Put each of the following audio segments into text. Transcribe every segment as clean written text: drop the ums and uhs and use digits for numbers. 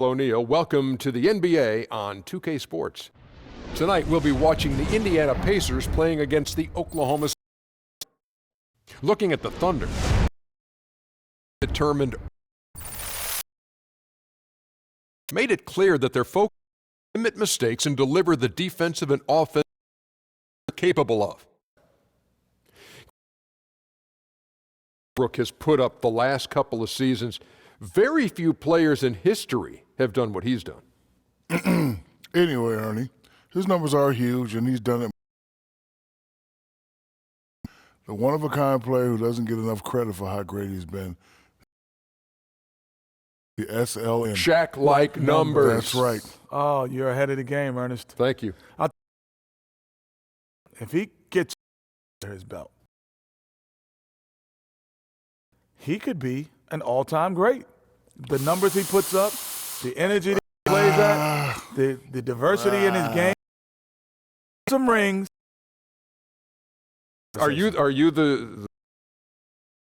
O'Neal. Welcome to the NBA on 2K Sports. Tonight we'll be watching the Indiana Pacers playing against the Oklahoma City. Looking at the Thunder. Determined. Made it clear that their focus is to limit mistakes and deliver the defensive and offense they're capable of. Brooke has put up the last couple of seasons. Very few players in history have done what he's done. Anyway, Ernie, his numbers are huge, and he's done it. The one-of-a-kind player who doesn't get enough credit for how great he's been. The SLN. Shaq-like numbers. That's right. Oh, you're ahead of the game, Ernest. Thank you. If he gets his belt, he could be an all-time great. The numbers he puts up, the energy that he plays at, the diversity in his game, some rings. Are you the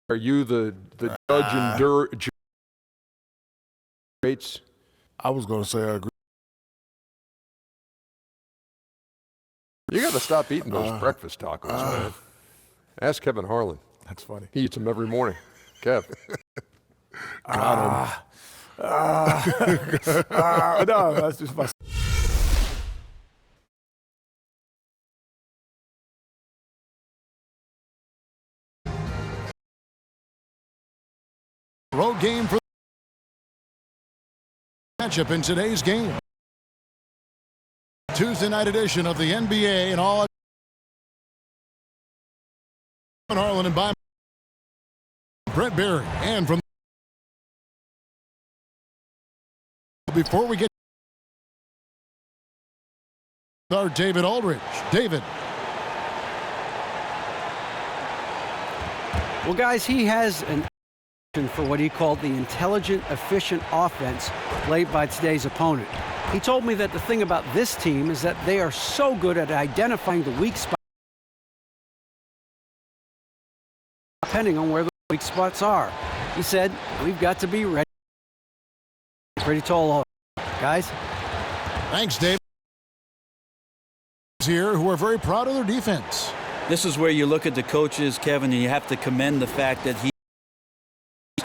judge and rates? I was going to say I agree. You got to stop eating those breakfast tacos, man. Ask Kevin Harlan. That's funny. He eats them every morning. Kev. No, that's just my. Road game for the matchup in today's game. Tuesday night edition of the NBA and all. Harlan and by Brent Barry, and from before we get our David Aldridge. David. Well, guys, he has an for what he called the intelligent, efficient offense played by today's opponent. He told me that the thing about this team is that they are so good at identifying the weak spots depending on where the weak spots are. He said, we've got to be ready. Pretty tall, guys. Thanks, Dave. Here who are very proud of their defense. This is where you look at the coaches, Kevin, and you have to commend the fact that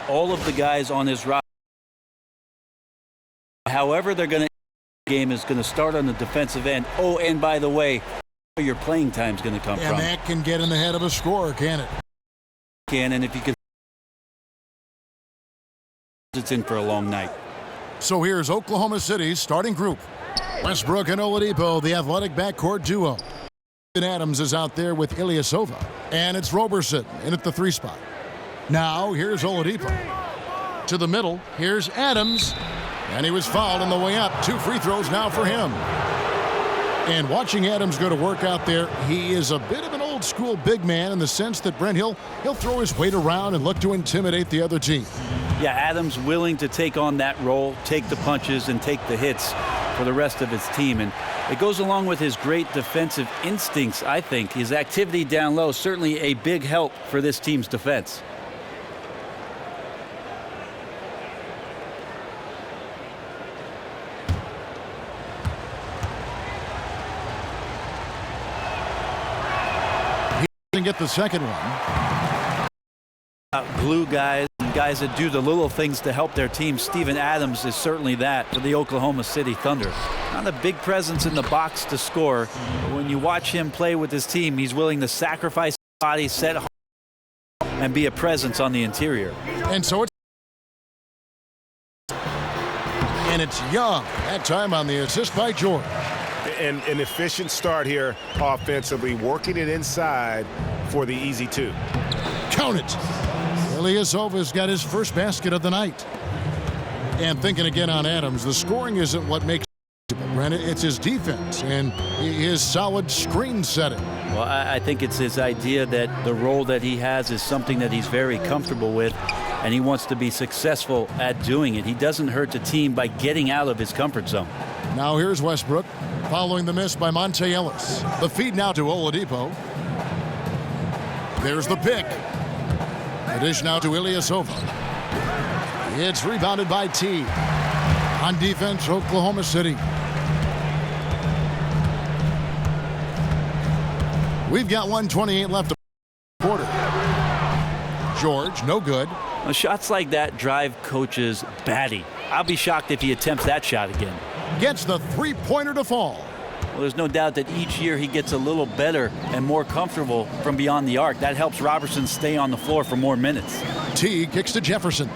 all of the guys on his roster, however they're going to game is going to start on the defensive end. Oh, and by the way, where your playing time is going to come from. And that can get in the head of a scorer, can it? Can, and if you could, it's in for a long night. So here's Oklahoma City's starting group. Westbrook and Oladipo, the athletic backcourt duo. Adams is out there with Ilyasova. And it's Roberson in at the 3 spot. Now here's Oladipo. To the middle, here's Adams. And he was fouled on the way up. 2 free throws now for him. And watching Adams go to work out there, he is a bit of an old school big man in the sense that Brent, he'll throw his weight around and look to intimidate the other team. Yeah, Adams willing to take on that role, take the punches and take the hits for the rest of his team. And it goes along with his great defensive instincts, I think. His activity down low, certainly a big help for this team's defense. Get the second one. Glue guys and guys that do the little things to help their team. Steven Adams is certainly that for the Oklahoma City Thunder. Not a big presence in the box to score, but when you watch him play with his team, he's willing to sacrifice his body, set hard, and be a presence on the interior. And so it's Young. That time on the assist by George. And an efficient start here offensively, working it inside for the easy 2. Count it. Ilyasova's got his first basket of the night. And thinking again on Adams, the scoring isn't what makes it, Brandon. It's his defense and his solid screen setting. Well, I think it's his idea that the role that he has is something that he's very comfortable with, and he wants to be successful at doing it. He doesn't hurt the team by getting out of his comfort zone. Now here's Westbrook following the miss by Monte Ellis. The feed now to Oladipo. There's the pick. The dish now to Ilyasova. It's rebounded by T. On defense, Oklahoma City. We've got 1:28 left to quarter. George, no good. Now, shots like that drive coaches batty. I'll be shocked if he attempts that shot again. Gets the three-pointer to fall. Well, there's no doubt that each year he gets a little better and more comfortable from beyond the arc. That helps Roberson stay on the floor for more minutes. Teague kicks to Jefferson.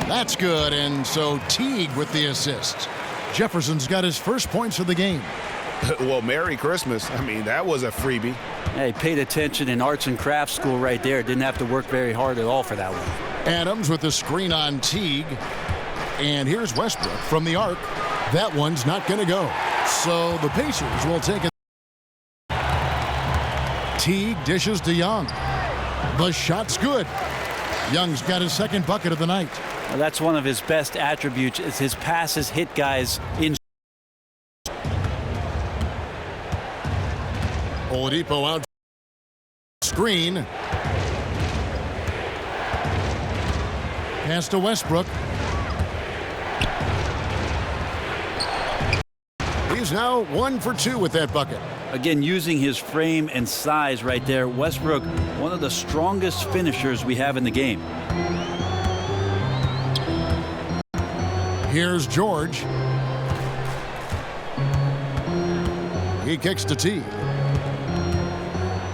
That's good, and so Teague with the assist. Jefferson's got his first points of the game. Well, Merry Christmas. I mean, that was a freebie. Hey, paid attention in arts and crafts school right there. Didn't have to work very hard at all for that one. Adams with the screen on Teague. And here's Westbrook from the arc. That one's not going to go. So the Pacers will take it. Teague dishes to Young. The shot's good. Young's got his second bucket of the night. Well, that's one of his best attributes is his passes hit guys in. Oladipo out. Screen. Pass to Westbrook. He's now 1 for 2 with that bucket. Again, using his frame and size right there, Westbrook, one of the strongest finishers we have in the game. Here's George. He kicks to Teague.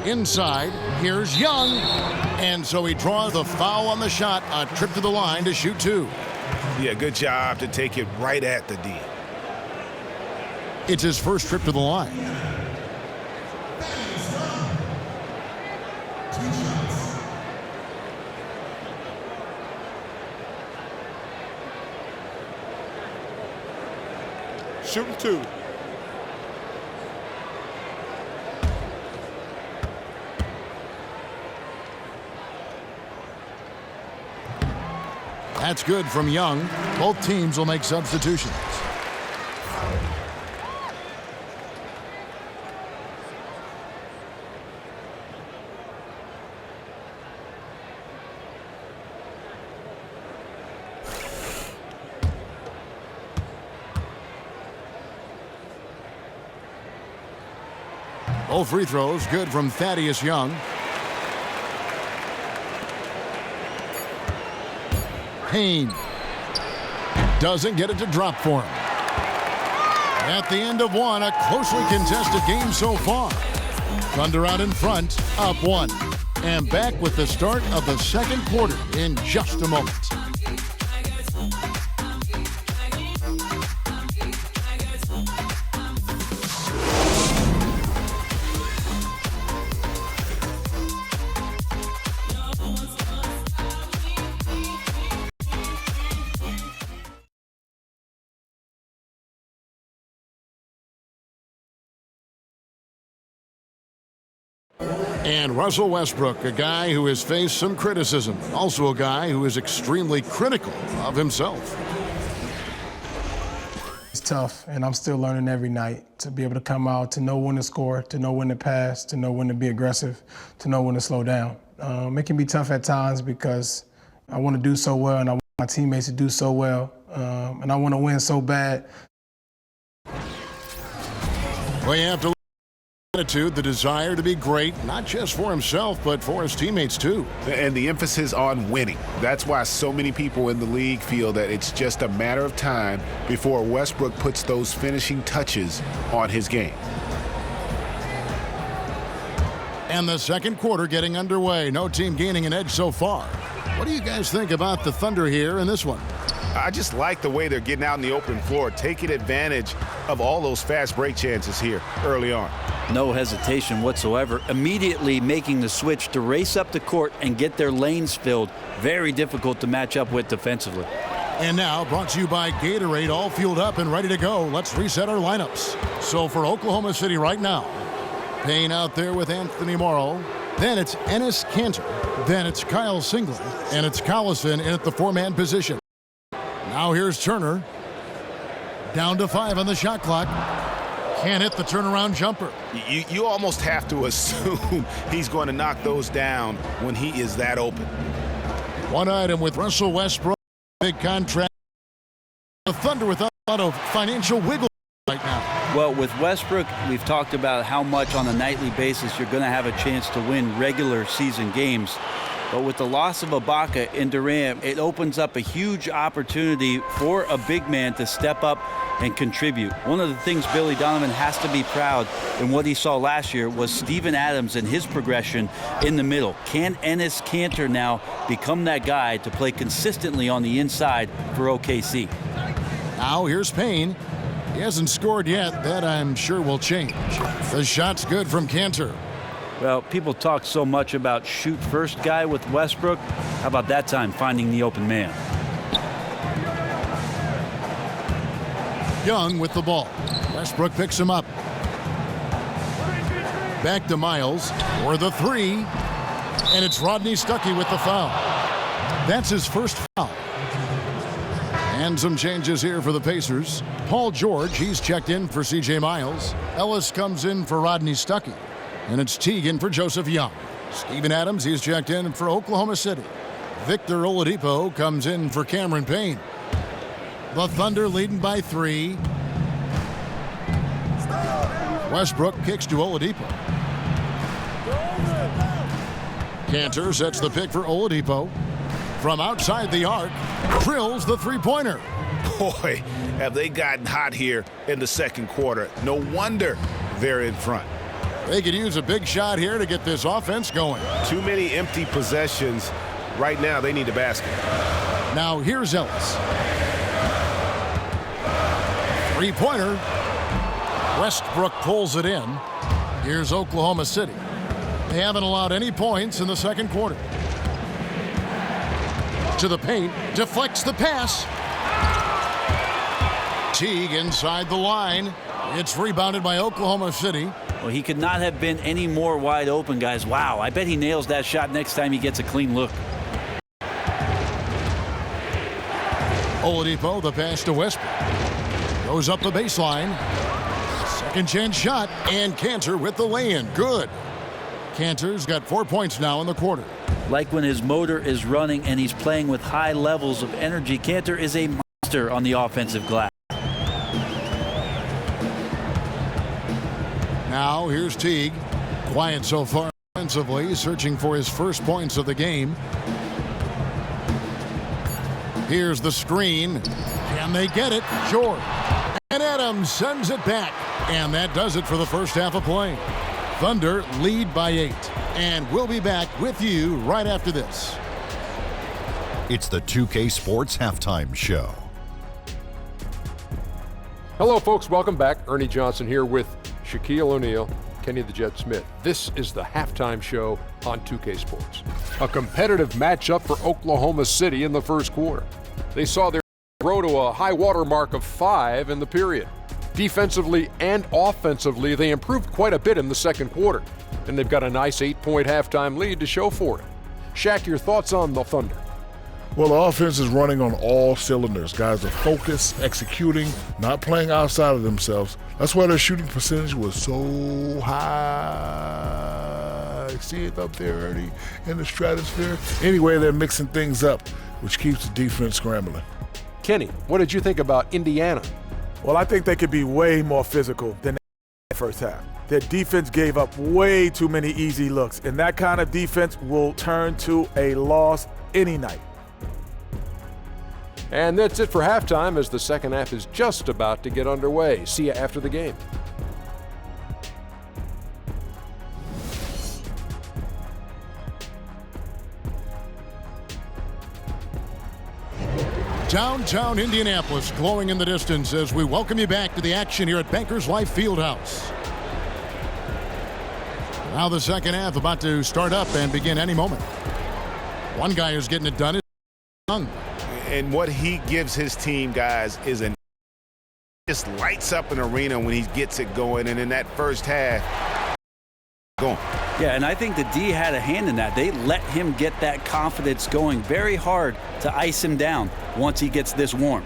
Inside, here's Young. And so he draws the foul on the shot, a trip to the line to shoot 2. Yeah, good job to take it right at the D. It's his first trip to the line. Shooting 2. That's good from Young. Both teams will make substitutions. Both free throws good from Thaddeus Young. Payne doesn't get it to drop for him. At the end of one, a closely contested game so far. Thunder out in front, up 1. And back with the start of the second quarter in just a moment. And Russell Westbrook, a guy who has faced some criticism, also a guy who is extremely critical of himself. It's tough, and I'm still learning every night to be able to come out, to know when to score, to know when to pass, to know when to be aggressive, to know when to slow down. It can be tough at times because I want to do so well, and I want my teammates to do so well, and I want to win so bad. Well, you have to attitude, the desire to be great, not just for himself, but for his teammates too. And the emphasis on winning. That's why so many people in the league feel that it's just a matter of time before Westbrook puts those finishing touches on his game. And the second quarter getting underway. No team gaining an edge so far. What do you guys think about the Thunder here in this one? I just like the way they're getting out in the open floor, taking advantage of all those fast break chances here early on. No hesitation whatsoever. Immediately making the switch to race up the court and get their lanes filled. Very difficult to match up with defensively. And now brought to you by Gatorade, all fueled up and ready to go. Let's reset our lineups. So for Oklahoma City right now, Payne out there with Anthony Morrow. Then it's Enes Kanter. Then it's Kyle Singler. And it's Collison in at the 4-man position. Now here's Turner. Down to 5 on the shot clock. Can't hit the turnaround jumper. You almost have to assume he's going to knock those down when he is that open. One item with Russell Westbrook. Big contract. the Thunder with a lot of financial wiggle right now. Well, with Westbrook, we've talked about how much on a nightly basis you're going to have a chance to win regular season games. But with the loss of Ibaka and Durant, it opens up a huge opportunity for a big man to step up and contribute. One of the things Billy Donovan has to be proud in what he saw last year was Steven Adams and his progression in the middle. Can Enes Kanter now become that guy to play consistently on the inside for OKC? Now here's Payne. He hasn't scored yet. That I'm sure will change. The shot's good from Kanter. Well, people talk so much about shoot first guy with Westbrook. How about that time finding the open man? Young with the ball. Westbrook picks him up. Back to Miles for the three. And it's Rodney Stuckey with the foul. That's his first foul. And some changes here for the Pacers. Paul George, he's checked in for C.J. Miles. Ellis comes in for Rodney Stuckey. And it's Teagan for Joseph Young. Steven Adams, he's checked in for Oklahoma City. Victor Oladipo comes in for Cameron Payne. The Thunder leading by 3. Westbrook kicks to Oladipo. Kanter sets the pick for Oladipo. From outside the arc, drills the three-pointer. Boy, have they gotten hot here in the second quarter. No wonder they're in front. They could use a big shot here to get this offense going. Too many empty possessions. Right now, they need a basket. Now here's Ellis. Three-pointer. Westbrook pulls it in. Here's Oklahoma City. They haven't allowed any points in the second quarter. To the paint. Deflects the pass. Teague inside the line. It's rebounded by Oklahoma City. Well, he could not have been any more wide open, guys. Wow, I bet he nails that shot next time he gets a clean look. Oladipo, the pass to Westbrook. Goes up the baseline. Second chance shot, and Kanter with the lay-in. Good. Kanter's got 4 points now in the quarter. Like when his motor is running and he's playing with high levels of energy, Kanter is a monster on the offensive glass. Now here's Teague. Quiet so far offensively, searching for his first points of the game. Here's the screen. Can they get it? Sure. And Adams sends it back. And that does it for the first half of play. Thunder lead by 8. And we'll be back with you right after this. It's the 2K Sports Halftime Show. Hello, folks. Welcome back. Ernie Johnson here with Shaquille O'Neal, Kenny the Jet Smith. This is the halftime show on 2K Sports. A competitive matchup for Oklahoma City in the first quarter. They saw their grow to a high water mark of 5 in the period. Defensively and offensively, they improved quite a bit in the second quarter, and they've got a nice 8-point halftime lead to show for it. Shaq, your thoughts on the Thunder? Well, the offense is running on all cylinders. Guys are focused, executing, not playing outside of themselves. That's why their shooting percentage was so high. See it up there, Ernie, in the stratosphere? Anyway, they're mixing things up, which keeps the defense scrambling. Kenny, what did you think about Indiana? Well, I think they could be way more physical than the first half. Their defense gave up way too many easy looks, and that kind of defense will turn to a loss any night. And that's it for halftime as the second half is just about to get underway. See you after the game. Downtown Indianapolis glowing in the distance as we welcome you back to the action here at Bankers Life Fieldhouse. Now the second half about to start up and begin any moment. One guy who's getting it done is Young. And what he gives his team, guys, is just lights up an arena when he gets it going. And in that first half, going. Yeah, and I think the D had a hand in that. They let him get that confidence going very hard to ice him down once he gets this warm.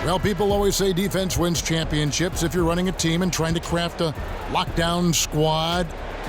Well, people always say defense wins championships if you're running a team and trying to craft a lockdown squad.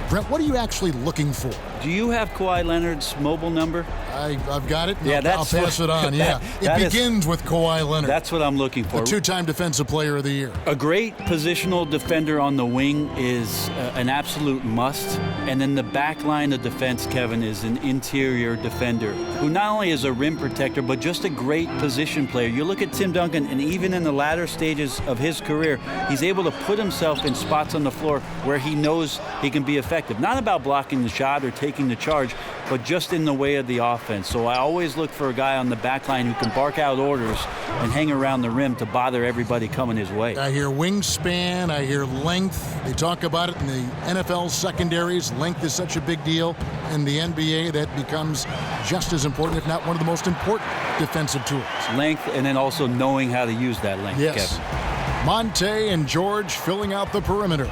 Brent, what are you actually looking for? Do you have Kawhi Leonard's mobile number? I've got it. Yeah, I'll pass it on. Yeah, it begins with Kawhi Leonard. That's what I'm looking for. The two-time Defensive Player of the Year. A great positional defender on the wing is an absolute must. And then the back line of defense, Kevin, is an interior defender who not only is a rim protector, but just a great position player. You look at Tim Duncan, and even in the latter stages of his career, he's able to put himself in spots on the floor where he knows he can be effective. Not about blocking the shot or taking the charge, but just in the way of the offense. So I always look for a guy on the back line who can bark out orders and hang around the rim to bother everybody coming his way. I hear wingspan, I hear length. They talk about it in the NFL secondaries. Length is such a big deal. In the NBA, that becomes just as important, if not one of the most important defensive tools. Length, and then also knowing how to use that length, yes. Kevin. Monte and George filling out the perimeter.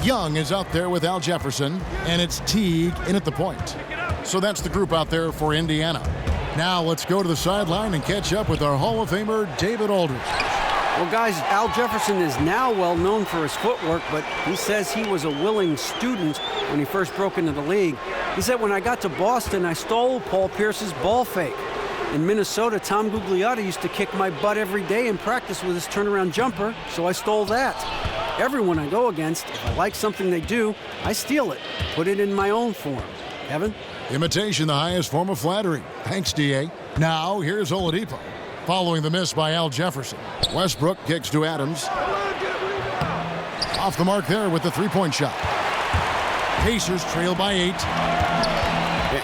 Young is out there with Al Jefferson, and it's Teague in at the point. So that's the group out there for Indiana. Now let's go to the sideline and catch up with our Hall of Famer, David Aldridge. Well, guys, Al Jefferson is now well known for his footwork, but he says he was a willing student when he first broke into the league. He said, when I got to Boston, I stole Paul Pierce's ball fake. In Minnesota, Tom Gugliotta used to kick my butt every day in practice with his turnaround jumper, so I stole that. Everyone I go against, if I like something they do, I steal it, put it in my own form. Kevin? Imitation, the highest form of flattery. Thanks, D.A. Now, here's Oladipo. Following the miss by Al Jefferson. Westbrook kicks to Adams. Off the mark there with the three-point shot. Pacers trail by 8.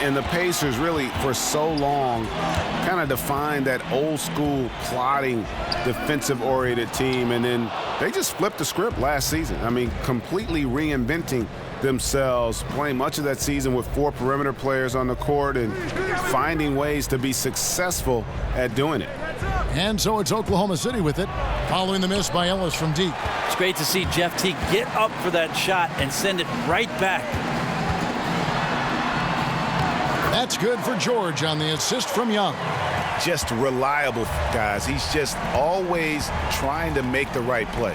And the Pacers really, for so long, kind of defined that old-school, plotting, defensive-oriented team. And then they just flipped the script last season. I mean, completely reinventing themselves, playing much of that season with 4 perimeter players on the court and finding ways to be successful at doing it. And so it's Oklahoma City with it, following the miss by Ellis from deep. It's great to see Jeff Teague get up for that shot and send it right back. That's good for George on the assist from Young. Just reliable, guys. He's just always trying to make the right play.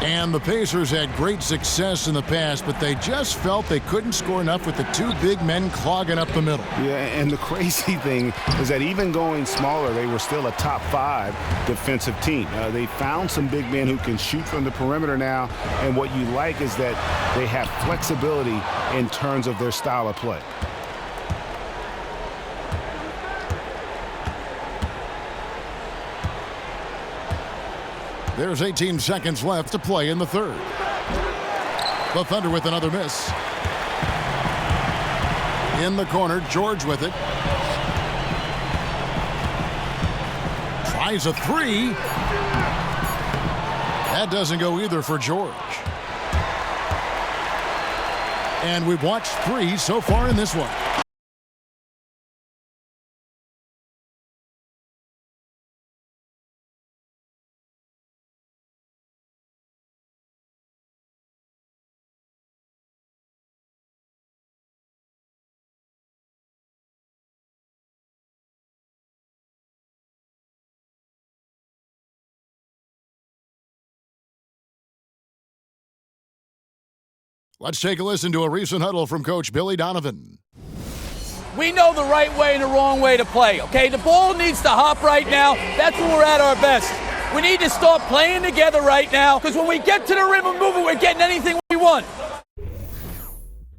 And the Pacers had great success in the past, but they just felt they couldn't score enough with the 2 big men clogging up the middle. Yeah, and the crazy thing is that even going smaller, they were still a top 5 defensive team. They found some big men who can shoot from the perimeter now, and what you like is that they have flexibility in terms of their style of play. There's 18 seconds left to play in the third. The Thunder with another miss. In the corner, George with it. Tries a 3. That doesn't go either for George. And we've watched 3 so far in this one. Let's take a listen to a recent huddle from Coach Billy Donovan. We know the right way and the wrong way to play, okay? The ball needs to hop right now. That's when we're at our best. We need to start playing together right now, because when we get to the rim and move it, we're getting anything we want.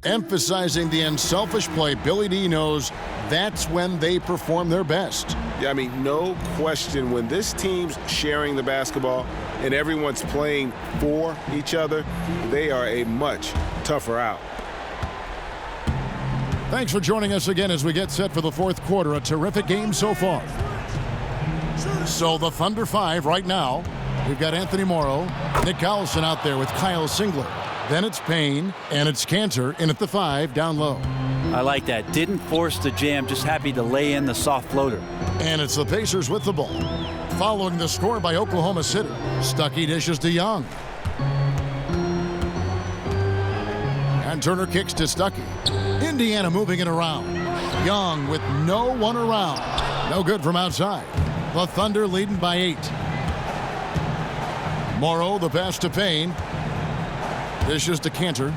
Emphasizing the unselfish play, Billy D knows that's when they perform their best. Yeah, I mean, no question, when this team's sharing the basketball and everyone's playing for each other, they are a much tougher out. Thanks for joining us again as we get set for the fourth quarter. A terrific game so far. So the Thunder 5 right now. We've got Anthony Morrow, Nick Collison out there with Kyle Singler. Then it's Payne, and it's Cantor in at the 5 down low. I like that. Didn't force the jam, just happy to lay in the soft floater. And it's the Pacers with the ball. Following the score by Oklahoma City. Stuckey dishes to Young. And Turner kicks to Stuckey. Indiana moving it around. Young with no one around. No good from outside. The Thunder leading by 8. Morrow, the pass to Payne. Dishes to Cantor.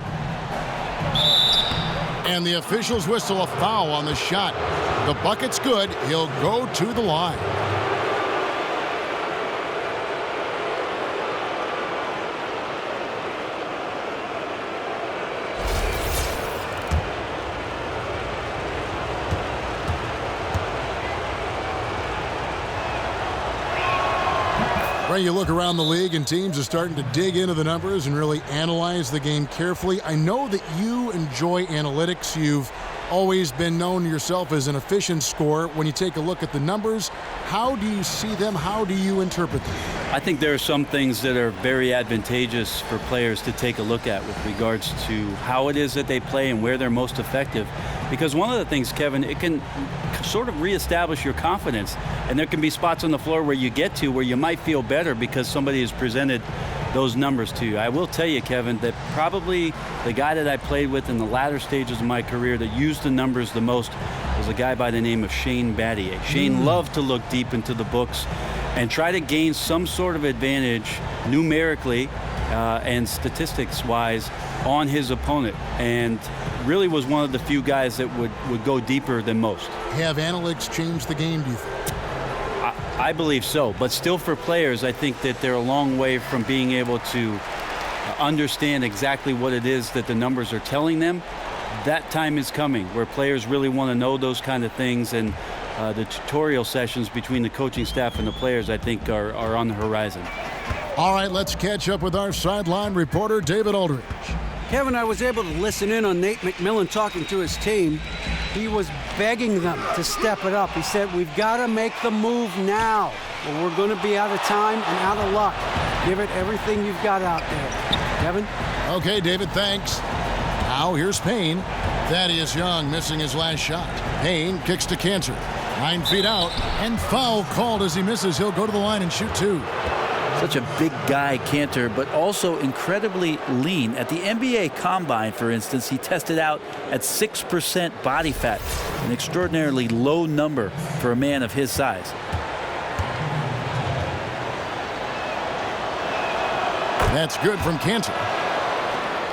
And the officials whistle a foul on the shot. The bucket's good. He'll go to the line. Ray, you look around the league and teams are starting to dig into the numbers and really analyze the game carefully. I know that you enjoy analytics. You've always been known yourself as an efficient scorer. When you take a look at the numbers, how do you see them? How do you interpret them? I think there are some things that are very advantageous for players to take a look at with regards to how it is that they play and where they're most effective. Because one of the things, Kevin, it can sort of reestablish your confidence. And there can be spots on the floor where you get to where you might feel better because somebody has presented those numbers to you. I will tell you, Kevin, that probably the guy that I played with in the latter stages of my career that used the numbers the most was a guy by the name of Shane Battier. Shane loved to look deep into the books and try to gain some sort of advantage numerically and statistics-wise on his opponent, and really was one of the few guys that would go deeper than most. Have analytics changed the game, do you think? I believe so, but still for players, I think that they're a long way from being able to understand exactly what it is that the numbers are telling them. That time is coming where players really want to know those kind of things, and the tutorial sessions between the coaching staff and the players, I think, are on the horizon. All right, let's catch up with our sideline reporter, David Aldridge. Kevin, I was able to listen in on Nate McMillan talking to his team. He was begging them to step it up. He said, we've got to make the move now, or we're going to be out of time and out of luck. Give it everything you've got out there. Kevin? Okay, David, thanks. Now here's Payne. Thaddeus Young missing his last shot. Payne kicks to Cantor. 9 feet out, and foul called as he misses. He'll go to the line and shoot 2. Such a big guy, Cantor, but also incredibly lean. At the NBA Combine, for instance, he tested out at 6% body fat, an extraordinarily low number for a man of his size. That's good from Cantor.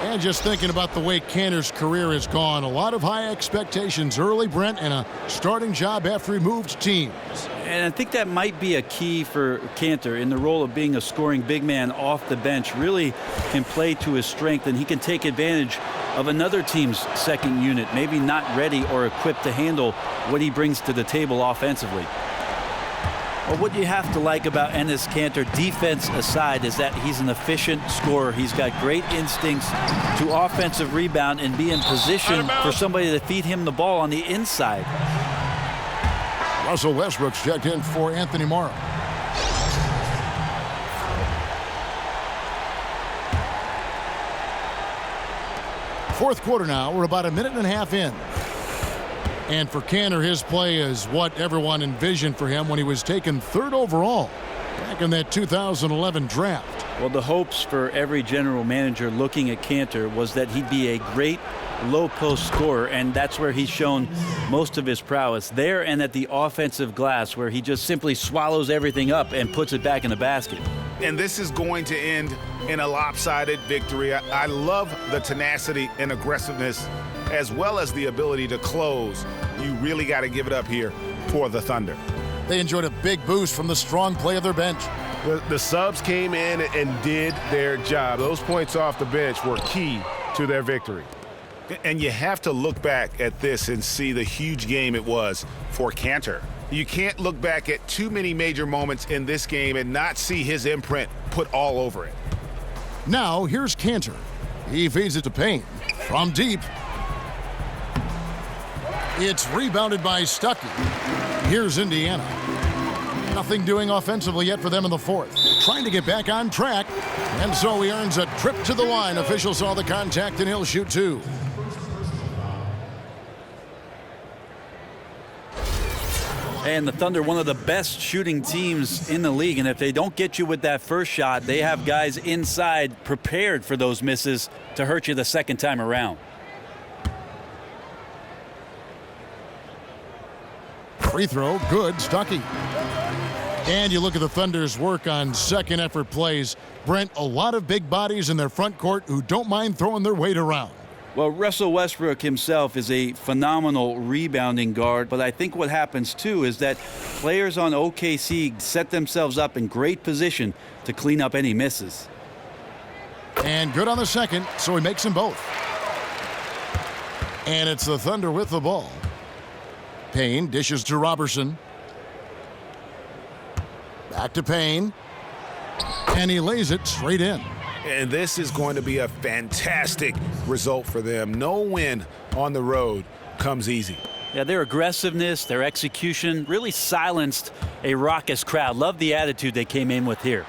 And just thinking about the way Cantor's career has gone, a lot of high expectations early, Brent, and a starting job after he moved teams. And I think that might be a key for Cantor in the role of being a scoring big man off the bench. Really can play to his strength, and he can take advantage of another team's second unit, maybe not ready or equipped to handle what he brings to the table offensively. Well, what you have to like about Enes Kanter, defense aside, is that he's an efficient scorer. He's got great instincts to offensive rebound and be in position for somebody to feed him the ball on the inside. Russell Westbrook's checked in for Anthony Morrow. Fourth quarter now. We're about a minute and a half in. And for Cantor, his play is what everyone envisioned for him when he was taken 3rd overall back in that 2011 draft. Well, the hopes for every general manager looking at Cantor was that he'd be a great low-post scorer, and that's where he's shown most of his prowess. There and at the offensive glass, where he just simply swallows everything up and puts it back in the basket. And this is going to end in a lopsided victory. I love the tenacity and aggressiveness, as well as the ability to close. You really got to give it up here for the Thunder. They enjoyed a big boost from the strong play of their bench. The subs came in and did their job. Those points off the bench were key to their victory. And you have to look back at this and see the huge game it was for Cantor. You can't look back at too many major moments in this game and not see his imprint put all over it. Now here's Cantor. He feeds it to Payne from deep. It's rebounded by Stuckey. Here's Indiana. Nothing doing offensively yet for them in the fourth. Trying to get back on track. And so he earns a trip to the line. Officials saw the contact and he'll shoot 2. And the Thunder, one of the best shooting teams in the league. And if they don't get you with that first shot, they have guys inside prepared for those misses to hurt you the second time around. Free throw, good. Stuckey. And you look at the Thunder's work on second effort plays. Brent, a lot of big bodies in their front court who don't mind throwing their weight around. Well, Russell Westbrook himself is a phenomenal rebounding guard, but I think what happens too is that players on OKC set themselves up in great position to clean up any misses. And good on the second, so he makes them both. And it's the Thunder with the ball. Payne dishes to Robertson. Back to Payne. And he lays it straight in. And this is going to be a fantastic result for them. No win on the road comes easy. Yeah, their aggressiveness, their execution really silenced a raucous crowd. Love the attitude they came in with here.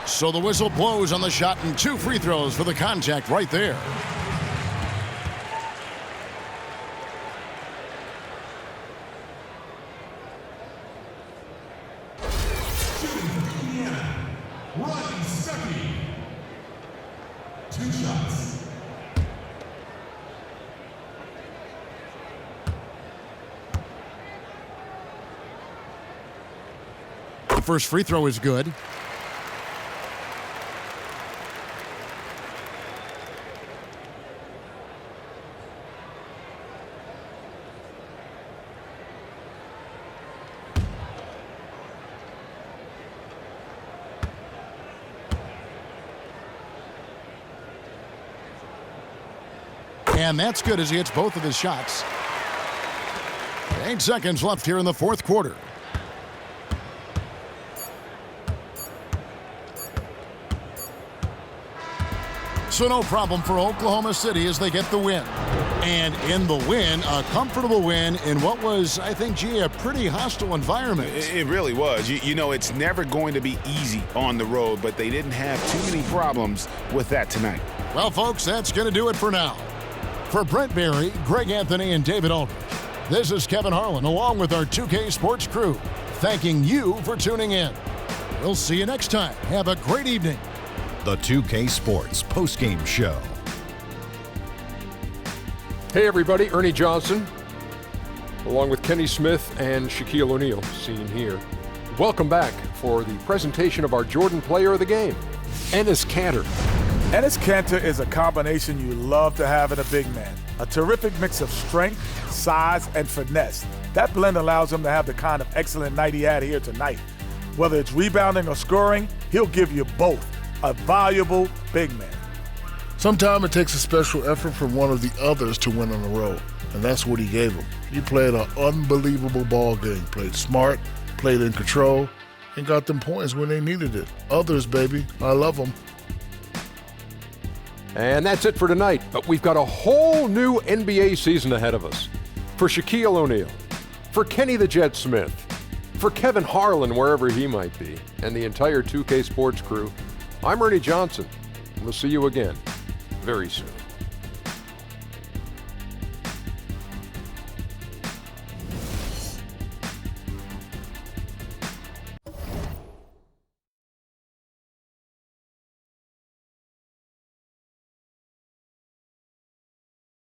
So the whistle blows on the shot and 2 free throws for the contact right there. The first free throw is good. And that's good as he hits both of his shots. 8 seconds left here in the fourth quarter. So no problem for Oklahoma City as they get the win. And in the win, a comfortable win in what was, I think, G, a pretty hostile environment. It really was. You know, it's never going to be easy on the road, but they didn't have too many problems with that tonight. Well, folks, that's going to do it for now. For Brent Barry, Greg Anthony, and David Aldridge, this is Kevin Harlan along with our 2K Sports crew, thanking you for tuning in. We'll see you next time. Have a great evening. The 2K Sports postgame show. Hey everybody, Ernie Johnson, along with Kenny Smith and Shaquille O'Neal, seen here. Welcome back for the presentation of our Jordan Player of the Game, Enes Kanter. Enes Kanter is a combination you love to have in a big man. A terrific mix of strength, size, and finesse. That blend allows him to have the kind of excellent night he had here tonight. Whether it's rebounding or scoring, he'll give you both. A valuable big man. Sometimes it takes a special effort from one of the others to win on the road, and that's what he gave them. He played an unbelievable ball game, played smart, played in control, and got them points when they needed it. Others, baby, I love them. And that's it for tonight, but we've got a whole new NBA season ahead of us. For Shaquille O'Neal, for Kenny the Jet Smith, for Kevin Harlan, wherever he might be, and the entire 2K Sports crew, I'm Ernie Johnson. We'll see you again very soon.